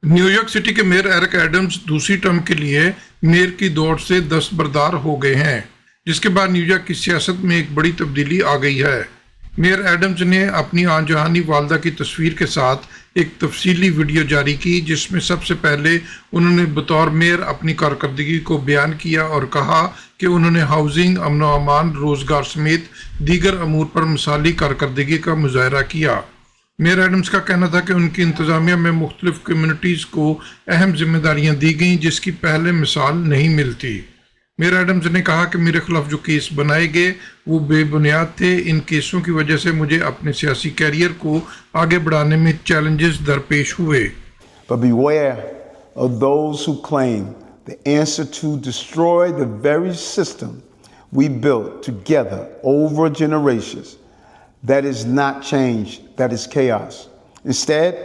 New York city के mayor Eric Adams दूसरी term के लिए मेयर की दौड़ से दस्तबरदार हो गए हैं, जिसके बाद न्यूयॉर्क की सियासत में एक बड़ी तब्दीली आ गई है। मेयर एडम्स ने अपनी आनजहानी वालदा की तस्वीर के साथ एक तफसीली वीडियो जारी की, जिसमें सबसे पहले उन्होंने बतौर मेयर अपनी कारकर्दगी को बयान किया और कहा कि उन्होंने हाउसिंग, अमन व अमान, रोजगार समेत दीगर अमूर पर मिसाली कारकर्दगी का मुजाहरा किया। मेयर एडम्स का कहना था कि उनकी इंतजामिया में मुख्तलिफ कम्युनिटीज़ को अहम जिम्मेदारियां दी गईं, जिसकी पहले मिसाल नहीं मिलती। मेयर एडम्स ने कहा कि मेरे खिलाफ जो केस बनाए गए वो बेबुनियाद थे। इन केसों की वजह से मुझे अपने सियासी कैरियर को आगे बढ़ाने में चैलेंजेस दरपेश हुए। But beware of those who claim the answer to destroy the very system we built together over generations. That is not change, that is chaos. Instead,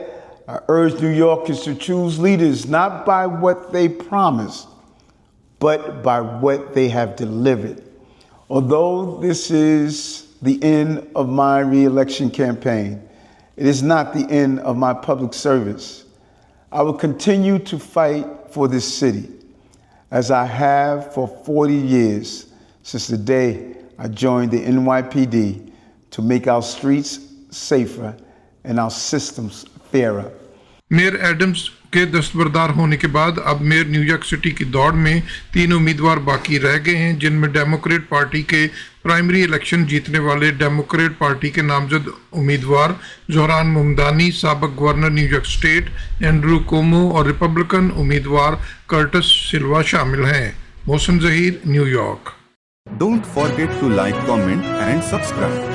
I urge New Yorkers to choose leaders not by what they promised, but by what they have delivered. Although this is the end of my re-election campaign, it is not the end of my public service. I will continue to fight for this city, as I have for 40 years since the day I joined the NYPD, to make our streets safer and our systems fairer. Mayor Adams के दस्तबरदार होने के बाद अब mayor New York city की दौड़ में 3 उम्मीदवार बाकी रह गए हैं, जिनमें डेमोक्रेट पार्टी के प्राइमरी इलेक्शन जीतने वाले डेमोक्रेट पार्टी के नामजद उम्मीदवार जोहरान ममदानी, साबिक गवर्नर न्यूयॉर्क स्टेट एंड्रू कोमो और रिपब्लिकन उम्मीदवार कर्टिस सिल्वा शामिल हैं। Mohsin Zaheer, New York. Don't forget to like, comment and subscribe.